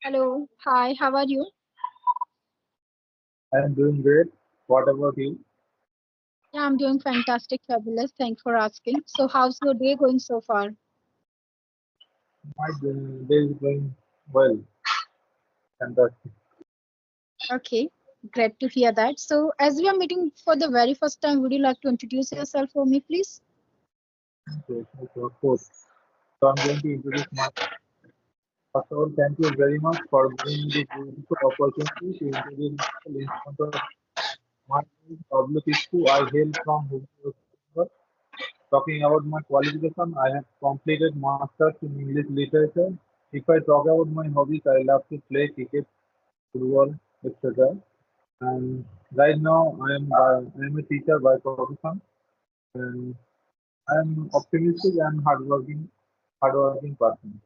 Hello, hi, how are you? I'm doing great. What about you? Yeah, I'm doing fantastic, fabulous. Thanks for asking. So, how's your day going so far? My day is going well. Fantastic. Okay, great to hear that. So, as we are meeting for the very first time, would you like to introduce yourself for me, please? Okay, of course. So I'm going to introduce my. First of all, thank you very much for giving me this beautiful opportunity to introduce myself in front of my public issue. I hail from Hubli. Talking about my qualification, I have completed masters in English literature. If I talk about my hobbies, I love to play cricket, football, etc. And right now, I am a teacher by profession, and I'm optimistic and hardworking person.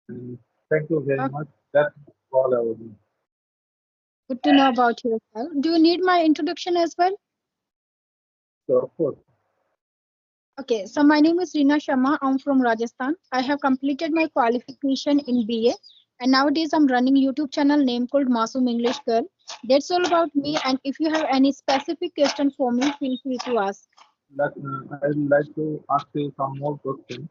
And thank you very Uh, much. That's all about me. Good to know about yourself. Do you need my introduction as well? So of course, Okay, so my name is Reena Sharma. I'm from Rajasthan. I have completed my qualification in BA, and nowadays I'm running YouTube channel name called Masum English Girl. That's all about me. And if you have any specific question for me, feel free to ask. I would like to ask you some more questions.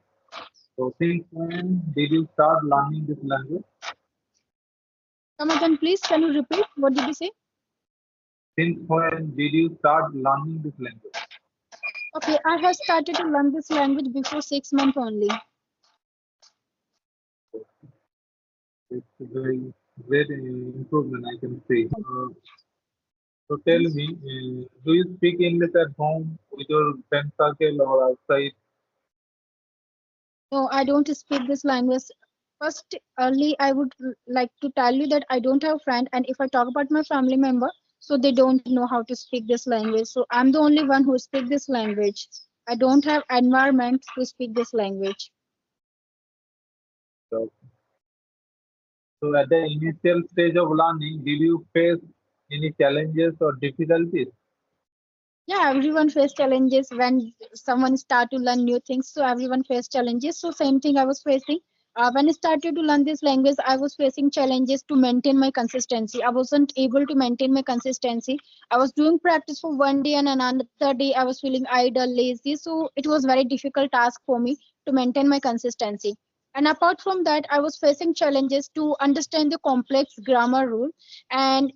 So since when did you start learning this language? Come again, please. Can you repeat? What did you say? Since when did you start learning this language? Okay, I have started to learn this language before 6 months only. It's a very great improvement, I can say. So tell me, do you speak English at home with your friend circle or outside? No, I don't speak this language. First, early, I would like to tell you that I don't have a friend, and if I talk about my family member, so they don't know how to speak this language. So I'm the only one who speak this language. I don't have environment to speak this language. So, so at the initial stage of learning, did you face any challenges or difficulties? Yeah, everyone face challenges when someone start to learn new things. So everyone face challenges. So same thing I was facing. When I started to learn this language, I was facing challenges to maintain my consistency. I wasn't able to maintain my consistency. I was doing practice for one day and another day I was feeling idle, lazy. So it was very difficult task for me to maintain my consistency. And apart from that, I was facing challenges to understand the complex grammar rule. And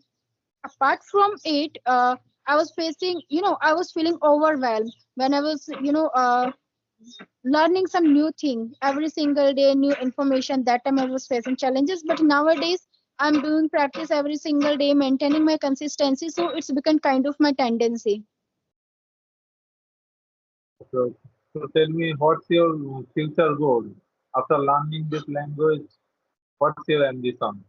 apart from it, I was facing, I was feeling overwhelmed when I was, learning some new thing every single day, new information. That time I was facing challenges, but nowadays I'm doing practice every single day, maintaining my consistency, so it's become kind of my tendency. So, so tell me, what's your future goal after learning this language? What's your ambition?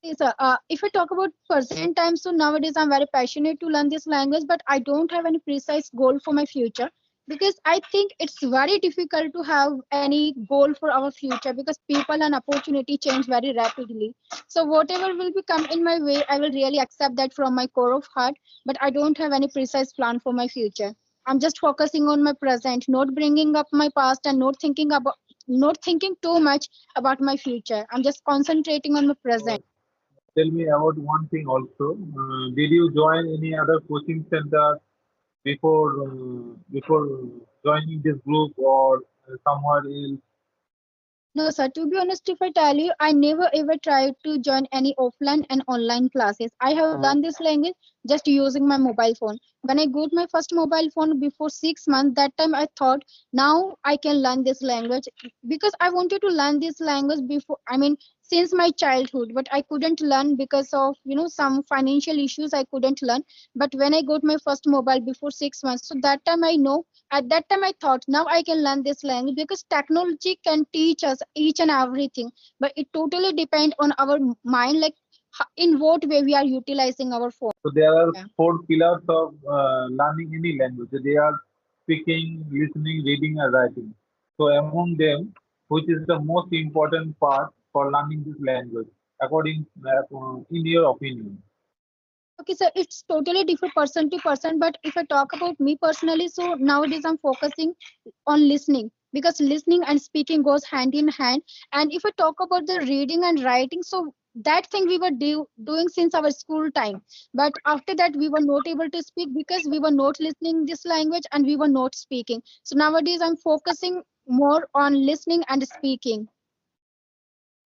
Yes, sir. If I talk about present time, so nowadays I'm very passionate to learn this language, but I don't have any precise goal for my future because I think it's very difficult to have any goal for our future because people and opportunity change very rapidly. So whatever will become in my way, I will really accept that from my core of heart, but I don't have any precise plan for my future. I'm just focusing on my present, not bringing up my past and not thinking too much about my future. I'm just concentrating on my present. Tell me about one thing also. Did you join any other coaching center before joining this group or somewhere else? No, sir. To be honest, if I tell you, I never ever tried to join any offline and online classes. I have learned this language just using my mobile phone. When I got my first mobile phone before 6 months, that time I thought now I can learn this language because I wanted to learn this language before. I mean, since my childhood, but I couldn't learn because of some financial issues. I couldn't learn. But when I got my first mobile before 6 months, so that time I know at that time I thought now I can learn this language because technology can teach us each and everything, but it totally depends on our mind, like in what way we are utilizing our phone. So there are Yeah. four pillars of learning any language. They are speaking, listening, reading, and writing. So among them, which is the most important part for learning this language, according in your opinion? Okay, so it's totally different person to person, but if I talk about me personally, so nowadays I'm focusing on listening. because listening and speaking goes hand in hand. And if I talk about the reading and writing, so that thing we were doing since our school time, but after that we were not able to speak because we were not listening this language and we were not speaking. So nowadays I'm focusing more on listening and speaking.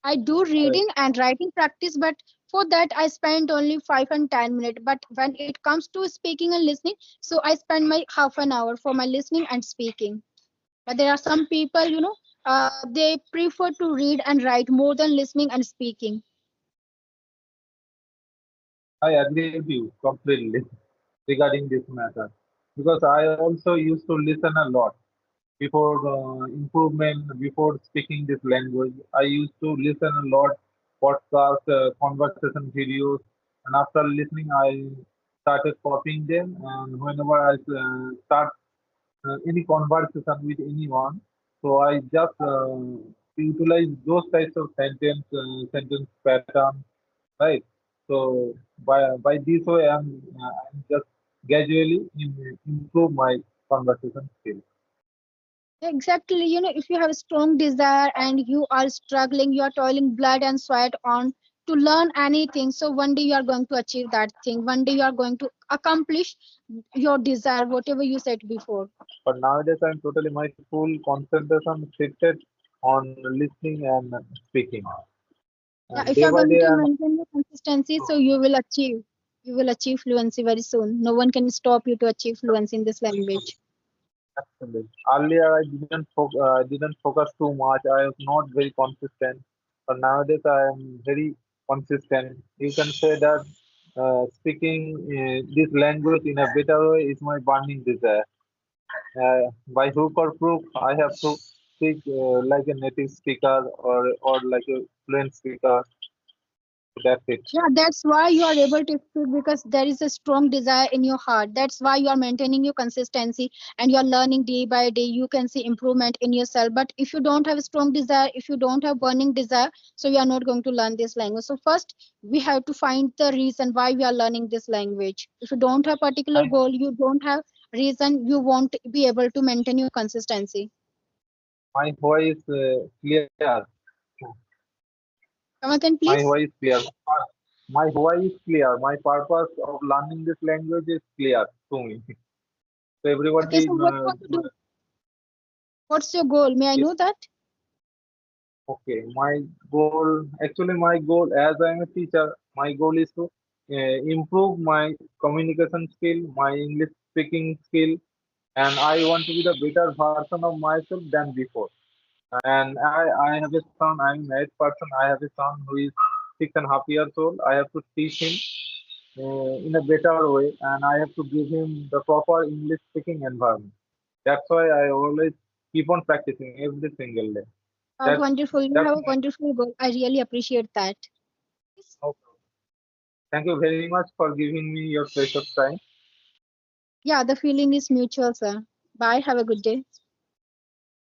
I do reading Correct. and writing practice, but for that I spend only 5 and 10 minutes. But when it comes to speaking and listening, so I spend my half an hour for my listening and speaking. But there are some people, they prefer to read and write more than listening and speaking. I agree with you completely regarding this matter because I also used to listen a lot before improvement, before speaking this language. I used to listen a lot podcast, conversation videos, and after listening, I started copying them. And whenever I start any conversation with anyone, so I just utilize those types of sentence pattern, right? So by this way, I'm just gradually improve my conversation skills. Exactly, if you have a strong desire and you are struggling, you are toiling blood and sweat on to learn anything. So one day you are going to achieve that thing. One day you are going to accomplish your desire, whatever you said before. But nowadays, I'm totally my full concentration shifted on listening and speaking. Yeah, And if day you are by going day, to I'm maintain your consistency, so you will achieve fluency very soon. No one can stop you to achieve fluency in this language. actually earlier I didn't focus too much. I was not very consistent. But nowadays, I am very consistent. You can say that speaking this language in a better way is my burning desire. By hook or crook, I have to speak like a native speaker or like a fluent speaker. That's it. Yeah, that's why you are able to speak because there is a strong desire in your heart. That's why you are maintaining your consistency and you are learning day by day. You can see improvement in yourself. But if you don't have a strong desire, if you don't have burning desire, so you are not going to learn this language. So first, we have to find the reason why we are learning this language. If you don't have particular My, goal, you don't have reason, you won't be able to maintain your consistency. my voice clear. Come again, My please. voice clear. My voice is clear. My purpose of learning this language is clear to me. So Okay, everybody, so what you want to do? What's your goal? May I yes, know that? okay. My goal, actually, my goal as I am a teacher, my goal is to improve my communication skill, my English speaking skill, and I want to be the better version of myself than before. And I have a son. I'm a married person. I have a son who is 6.5 years old. I have to teach him in a better way, and I have to give him the proper English speaking environment. That's why I always keep on practicing every single day. That's Wonderful. You that's have a my. wonderful goal. I really appreciate that. Okay. Thank you very much for giving me your precious time. Yeah, the feeling is mutual, sir. Bye. Have a good day.